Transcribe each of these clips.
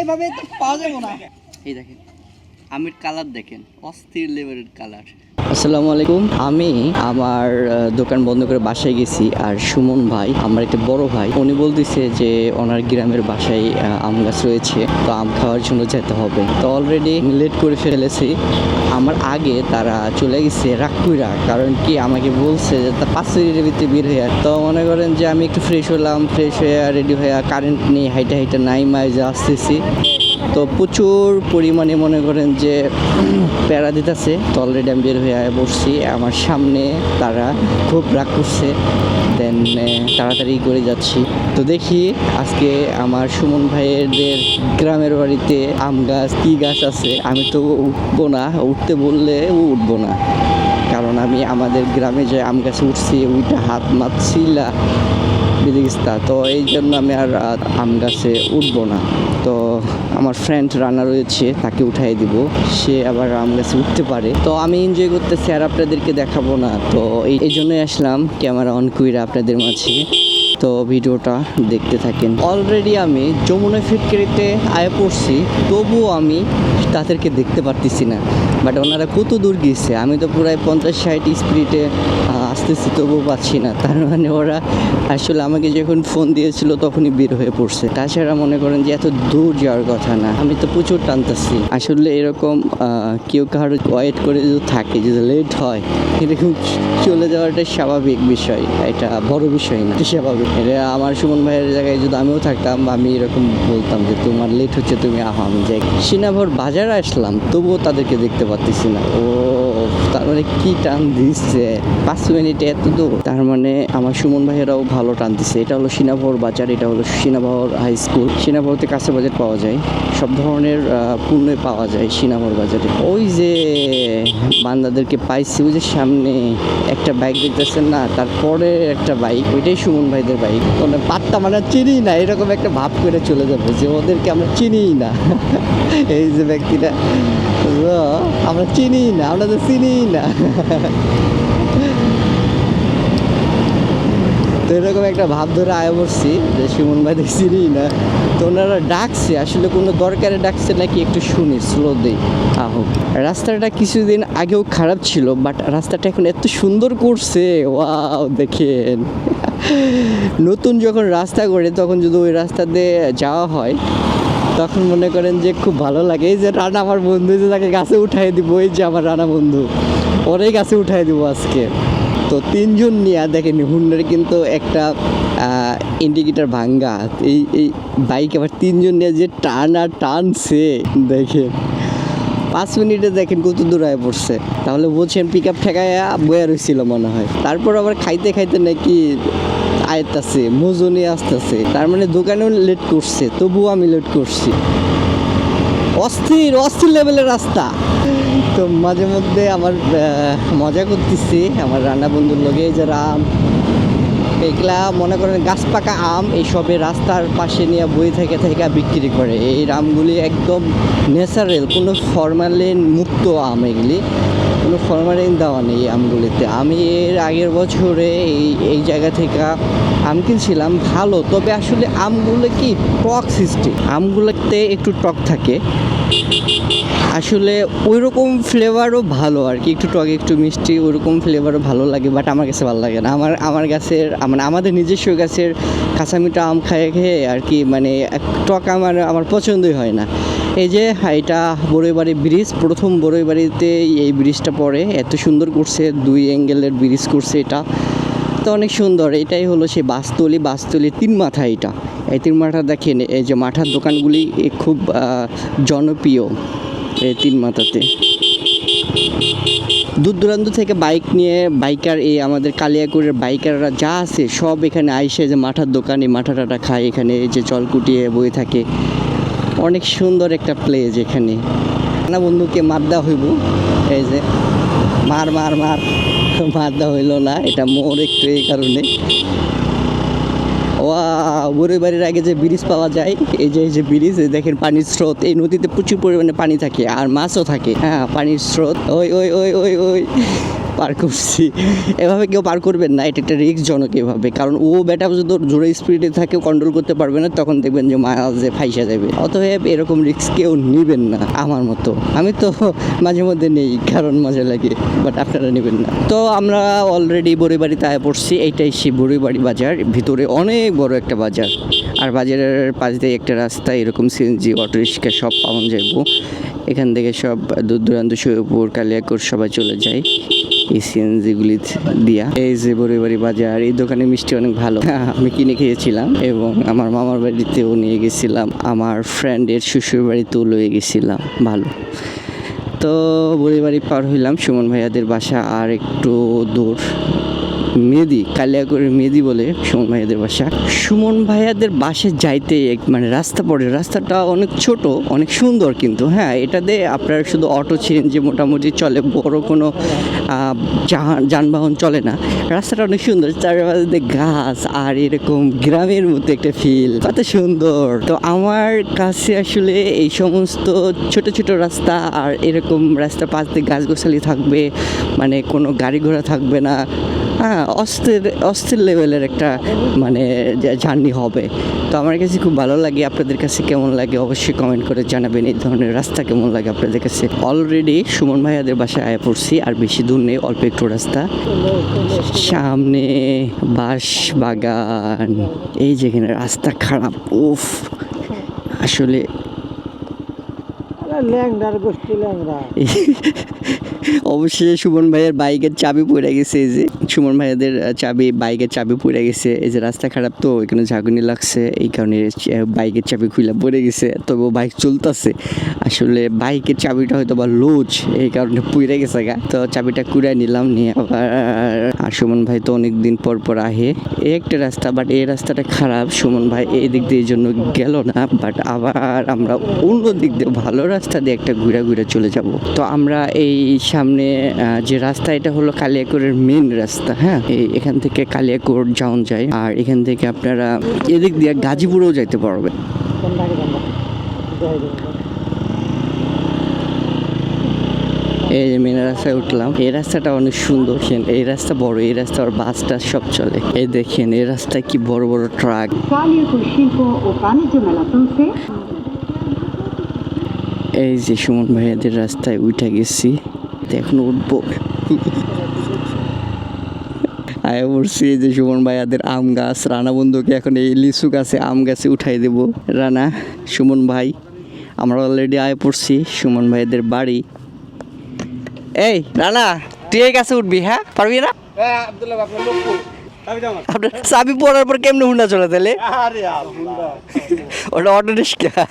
এইভাবে তো পাওয়া যাবে না। এই দেখেন আমের কালার দেখেন, অস্থির লেভেলের কালার। আসসালামু আলাইকুম। আমি আমার দোকান বন্ধ করে বাসায় গেছি, আর সুমন ভাই আমার একটা বড় ভাই, উনি বলতেছে যে ওনার গ্রামের বাসায় আম গাছ রয়েছে, তো আম খাওয়ার জন্য যেতে হবে। তো অলরেডি লেট করে ফেলেছি। আমার আগে তারা চলে গেছে রাগকুইরা, কারণ কি আমাকে বলছে যে তা 5 মিনিটের ভিতরে বের হয়ে। তো মনে করেন যে আমি একটু ফ্রেশ হলাম, ফ্রেশ হয়ে রেডি হয়ে কারেন্ট নেই, হাইটা হাইটা নাই মাই যে আসতেছি। তো প্রচুর পরিমাণে মনে করেন যে প্যারা দিতেছে। তো অলরেডি আমি বের হয়ে বসছি, আমার সামনে তারা খুব রাগ করছে, দেন তাড়াতাড়ি করে যাচ্ছি। তো দেখি আজকে আমার সুমন ভাইয়েদের গ্রামের বাড়িতে আম গাছ কী গাছ আছে। আমি তো উঠবো না, উঠতে বললে উঠবো না, কারণ আমি আমাদের গ্রামে যে আম গাছে উঠছি ওইটা হাত মাতছিলা বিদিস্তা, তো এই জন্য আমি আর আম গাছে উঠবো না। তো আমার ফ্রেন্ড রান্না রয়েছে, তাকে উঠাই দিব, সে আবার আম গাছে উঠতে পারে। তো আমি এনজয় করতেছি আর আপনাদেরকে দেখাবো না, তো এই জন্যই আসলাম ক্যামেরা অন কইরা আপনাদের মাঝে। তো ভিডিওটা দেখতে থাকেন। অলরেডি আমি যমুনা ফ্যাক্টরিতে আয়া পড়ছি, তবুও আমি তাদেরকে দেখতে পারতেছি না। বাট ওনারা কত দূর গিয়েছে, আমি তো প্রায় 50-60 স্পিডে আসতেছি, তবুও পাচ্ছি না। তার মানে ওরা আসলে আমাকে যখন ফোন দিয়েছিল তখনই বের হয়ে পড়ছে। তাছাড়া মনে করেন যে এত দূর যাওয়ার কথা না, আমি তো প্রচুর টানতেছি। আসলে এরকম কেউ কারোর ওয়েট করে যদি থাকে, যদি লেট হয়, এরকম চলে যাওয়াটা স্বাভাবিক বিষয়, এটা বড় বিষয় না, স্বাভাবিক। এটা আমার সুমন ভাইয়ের জায়গায় যদি আমিও থাকতাম, আমি এরকম বলতাম যে তোমার লেট হচ্ছে, তুমি আহ আমি যাই। সিনাভর বাজারে আসলাম, তবুও তাদেরকে দেখতে পাচ্ছি না। ও তার মানে কি টান দিচ্ছে, 5 মিনিটে এত দূর। তার মানে আমার সুমন ভাইয়েরাও ভালো টান দিচ্ছে। এটা হলো সিনাভর বাজার, এটা হলো সিনাভর হাই স্কুল। সিনাভরতে কাঁচা বাজার পাওয়া যায়, সব ধরনের পণ্যই পাওয়া যায় সিনাভর বাজারে। ওই যে বান্দাদেরকে পাইছি, ওই যে সামনে একটা বাইক দেখতেছেন না, তারপরে একটা বাইক, ওইটাই সুমন ভাইদের বাইক। কোনো পাত্তা মানে চিনি না, এরকম একটা ভাব করে চলে যাবে যে ওদেরকে আমরা চিনিই না। এই যে ব্যক্তিটা আমরা চিনিই না, আমরা তো চিনিই না। তো এরকম একটা ভাব ধরে আয়া পড়ছি যে সুমন ভাইদের চিনিই না। তো ওনারা ডাকছে, আসলে কোনো দরকারে ডাকছে নাকি একটু শুনি, স্লো দেই আহ। রাস্তাটা কিছুদিন আগেও খারাপ ছিল, বাট রাস্তাটা এখন এত সুন্দর করছে, ওয়াও দেখেন। নতুন যখন রাস্তা করে তখন যদি ওই রাস্তা দিয়ে যাওয়া হয় তখন মনে করেন যে খুব ভালো লাগে। এই যে রানা আমার বন্ধু, যে তাকে গাছে উঠাই দিব, এই যে আমার রানা বন্ধু, ওরাই গাছে উঠাই দিব আজকে। তো 3 জন নিয়ে দেখেন, হুন্ডার কিন্তু একটা ইন্ডিকেটার ভাঙ্গা, এই বাইক আবার 3 জন নিয়ে যে টানছে দেখেন। 5 মিনিটে দেখেন কত দূর আয় পড়ছে, তাহলে বলছেন পিক আপ ঠেকায় বয়া রয়েছিল মনে হয়। তারপর আবার খাইতে খাইতে নাকি আয়তাছে, মজুনি আসতেছে, তার মানে দোকানেও লেট করছে, তবুও আমি লেট করছি। অস্থির লেভেলের রাস্তা। তো মাঝে মধ্যে আমার মজা করতেছি আমার রান্না বন্ধুর লগে, যারা আম এগুলা মনে করেন গাছ পাকা আম এইসবে রাস্তার পাশে নিয়ে বই থেকে বিক্রি করে। এই আমগুলি একদম ন্যাচারাল, কোনো ফরমালিন মুক্ত আম, এগুলি কোনো ফরমালিন দেওয়া নেই আমগুলিতে। আমি এর আগের বছরে এই জায়গা থেকে আম কিনছিলাম ভালো, তবে আসলে আমগুলো কি টক সৃষ্টি, আমগুলোতে একটু টক থাকে, আসলে ওই রকম ফ্লেভারও ভালো আর কি, একটু টক একটু মিষ্টি, ওইরকম ফ্লেভারও ভালো লাগে। বাট আমার কাছে ভালো লাগে না। আমার গাছের মানে আমাদের নিজস্ব গাছের কাঁচা মিঠা আম খেয়ে আর কি, মানে টক আমার পছন্দই হয় না। এই যে এটা বড়ইবাড়ি ব্রিজ, প্রথম বড়ইবাড়িতে এই ব্রিজটা পড়ে, এত সুন্দর করছে, 2 অ্যাঙ্গেলের ব্রিজ করছে এটা, তো অনেক সুন্দর। এটাই হলো সেই বাসতলি 3 মাথা। এটা এই 3 মাথা দেখেন, এই যে মাথার দোকানগুলি খুব জনপ্রিয় এই 3 মাথাতে। দূর দূরান্ত থেকে বাইক নিয়ে বাইকার, এই আমাদের কালিয়াকৈরের বাইকাররা যা আছে সব এখানে আইসে যে মাঠার দোকানে মাঠা টাটা খায়, এখানে এই যে জল কুটিয়ে বয়ে থাকে। অনেক সুন্দর একটা প্লেস এখানে। না বন্ধুকে মার দেওয়া হইব, এই যে মার দেওয়া হইল না, এটা মোর একটু এই কারণে। বড়ই বাড়ির আগে যে ব্রিজ পাওয়া যায়, এই যে ব্রিজ, দেখেন পানির স্রোত, এই নদীতে প্রচুর পরিমাণে পানি থাকে আর মাছও থাকে। হ্যাঁ, পানির স্রোত, ওই পার করছি। এভাবে কেউ পার করবেন না, এটা একটা রিস্কজনক এভাবে, কারণ ও বেটা যদি জোরে স্পিডে থাকে কন্ট্রোল করতে পারবে না, তখন দেখবেন যে মাঝে ফাইসা যাবে। অতএব এরকম রিস্ক কেউ নেবেন না আমার মতো। আমি তো মাঝে মধ্যে নেই কারণ মজা লাগে, বাট আপনারা নেবেন না। তো আমরা অলরেডি বড়িবাড়িতে আয় পড়ছি। এইটাই সেই বড়িবাড়ি বাজার, ভিতরে অনেক বড় একটা বাজার, আর বাজারের পাশ দিয়ে একটা রাস্তা, এরকম সিএনজি অটো রিক্সা সব পাওয়া যাবো। এখান থেকে সব দূর দূরান্ত শৈপুর কালিয়াকোট সবাই চলে যায় এই সিএনজিগুলি দিয়া। এই যে বড়িবাড়ি বাজার, এই দোকানে মিষ্টি অনেক ভালো, আমি কিনে খেয়েছিলাম এবং আমার মামার বাড়িতেও নিয়ে গেছিলাম, আমার ফ্রেন্ডের শ্বশুর বাড়িতেও লয়ে গেছিলাম, ভালো। তো বড়িবাড়ি পার হইলাম, সুমন ভাইয়াদের বাসা আর একটু দূর, মেদি, কালিয়াকৈর মেদি বলে সুমন ভাইয়াদের বাসা। সুমন ভাইয়াদের বাসে যাইতে মানে রাস্তা পড়ে, রাস্তাটা অনেক ছোট, অনেক সুন্দর, কিন্তু হ্যাঁ এটাতে আপনার শুধু অটো সিএনজি মোটামুটি চলে, বড় কোনো যানবাহন চলে না। রাস্তাটা অনেক সুন্দর, চারপাশে গাছ আর এরকম গ্রামের মতো একটা ফিল, কত সুন্দর। তো আমার কাছে আসলে এই সমস্ত ছোট ছোট রাস্তা আর এরকম রাস্তার পাশ দিয়ে গাছগাছালি থাকবে, মানে কোনো গাড়ি ঘোড়া থাকবে না, হ্যাঁ অস্থির লেভেলের একটা মানে জার্নি হবে। তো আমার কাছে খুব ভালো লাগে। আপনাদের কাছে কেমন লাগে অবশ্যই কমেন্ট করে জানাবেন, এই ধরনের রাস্তা কেমন লাগে আপনাদের কাছে। অলরেডি সুমন ভাইয়াদের বাসায় আয়া পড়ছি, আর বেশি দূর নেই, অল্প একটু রাস্তা। সামনে বাঁশ বাগান, এই যেখানে রাস্তা খারাপ, উফ আসলে অবশ্যই সুমন ভাইয়ের বাইকের চাবি পড়ে গেছে, এই যে সুমন ভাইয়াদের বাইকের চাবি পড়ে গেছে। এই যে রাস্তা খারাপ তো এখানে ঝাঁকুনি লাগছে, এই কারণে বাইকের চাবি খুলে পড়ে গেছে, তবে বাইক চলতেছে। আসলে বাইকের চাবিটা হয়তো বা লুজ, এই কারণে পুড়ে গেছে গা। তো চাবিটা কুড়ে নিলাম, নিয়ে আবার, আর সুমন ভাই তো অনেক দিন পর পর আহে। এই একটা রাস্তা, বাট এই রাস্তাটা খারাপ, সুমন ভাই এই দিক দিয়ে এই জন্য গেল না, বাট আবার আমরা অন্য দিক দিয়ে ভালো রাস্তা দিয়ে একটা ঘুরে ঘুরে চলে যাব। তো আমরা এই সামনে যে রাস্তা, এটা হলো কালিয়াকৈরের মেন রাস্তা, হ্যাঁ এখান থেকে কালিয়াকৈর যাওয়া যায়, আর এখান থেকে আপনারা এদিক দিয়ে গাজীপুরেও যাইতে পারবেন। এই যে মেন রাস্তায় উঠলাম, এই রাস্তাটা অনেক সুন্দর, এই রাস্তা বড়, এই রাস্তা আর বাস টাস সব চলে। এই দেখেন এই রাস্তায় কি বড় বড় ট্রাক। এই যে সুমন ভাইয়াদের রাস্তায় উঠে গেছি, এখন উঠবো। আয়া পড়ছি, এই যে সুমন ভাইয়াদের আম গাছ, রানা বন্ধুকে এখন এই লিচু গাছে আম গাছে উঠাই দেব। রানা, সুমন ভাই, আমরা অলরেডি আয়া পড়ছি সুমন ভাইয়াদের বাড়ি। এই রানা, তুই এই গাছে উঠবি? হ্যাঁ পারবি না? আপনার চাবি পড়ার পর কেমনে হুন্ডা চলে তাহলে? ওটা অটো রিক্সা।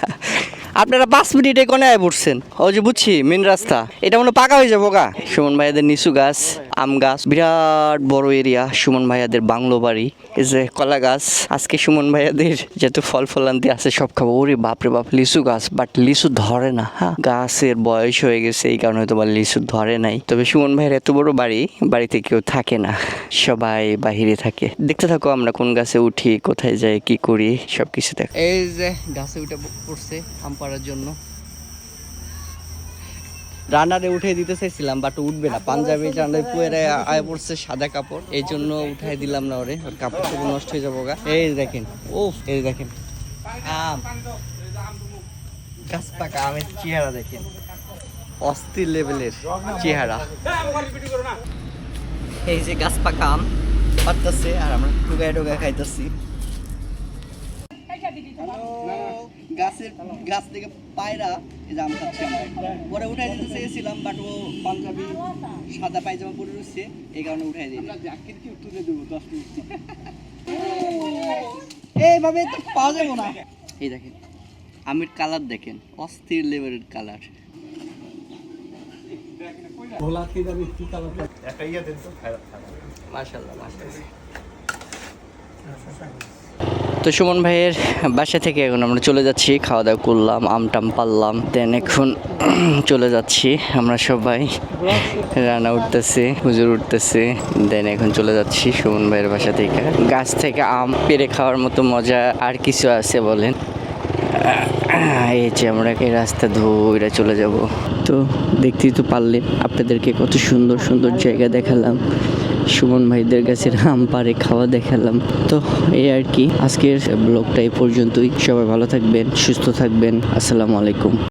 আপনারা 5 মিনিটে কোনে আয় পড়ছেন? ও যে বুঝছি মেন রাস্তা, এটা মনে পাকা হয়ে যাবো গা। সুমন ভাইয়াদের নিচু গাছ, আম গাছ, বিরাট বড় এরিয়া। সুমন ভাইয়াদের বাংলো বাড়ি, এই যে কলা গাছ। আজকে সুমন ভাইয়াদের যেহেতু ফল ফলান্তি আছে সব খাবো। ওরে বাপরে বাপ, লিচু গাছ, বাট লিচু ধরে না। হ্যাঁ গাছের বয়স হয়ে গেছে, এই কারণে হয়তো বা লিচু ধরে নাই। তবে সুমন ভাইয়ের এত বড় বাড়ি, বাড়িতে কেউ থাকে না, সবাই বাহিরে থাকে। দেখতে থাকো আমরা কোন গাছে উঠি, কোথায় যাই, কি করি, সবকিছু দেখ। এই যে গাছে উঠে পড়ছে আম পাড়ার জন্য। রানারে উঠে দিতে চাইছিলাম, বাট উঠবে না, পাঞ্জাবি জানাই পুয়েরে আয় পড়ছে সাদা কাপড়, এই জন্য উঠাই দিলাম না ওরে, ওর কাপড় থেকে নষ্ট হয়ে যাবো গা। এই দেখেন, ও এই দেখেন আম, গাছ পাকা আমের চেহারা দেখেন, অস্থির লেভেলের চেহারা। এই যে গাছ পাকা আম পারতেছে, আর আমরা টুকায় টুকায় খাইতেছি। গাছ থেকে পায়রা এই জাম খাচ্ছি আমরা। পরে উঠাই দিতে চেয়েছিলাম, বাট ও পাঞ্জাবি সাদা পায়জামা পরে রয়েছে, এই কারণে উঠাই দিই। তুলে দেবো 10 মিনিট, এইভাবে তো পাওয়া যাবো না। এই দেখেন আমের কালার দেখেন, অস্থির লেভেলের কালার। মাশাআল্লাহ মাশাআল্লাহ। তো সুমন ভাইয়ের বাসা থেকে এখন আমরা চলে যাচ্ছি, খাওয়া দাওয়া করলাম, আম টাম পারলাম, দেন এখন চলে যাচ্ছি আমরা সবাই। রানা উঠতেছে, হুজুর উঠতেছে, দেন এখন চলে যাচ্ছি সুমন ভাইয়ের বাসা থেকে। গাছ থেকে আম পেড়ে খাওয়ার মতো মজা আর কিছু আছে বলেন? এই যে আমরা এই রাস্তা ধরে চলে যাব। তো দেখতেই তো পারলেন, আপনাদেরকে কত সুন্দর সুন্দর জায়গা দেখালাম, সুমন ভাইদের গাছের আম পাড়ে খাওয়া দেখালাম। তো এই আর কি, আজকের ব্লগটা এই পর্যন্তই। সবাই ভালো থাকবেন, সুস্থ থাকবেন। আসসালামু আলাইকুম।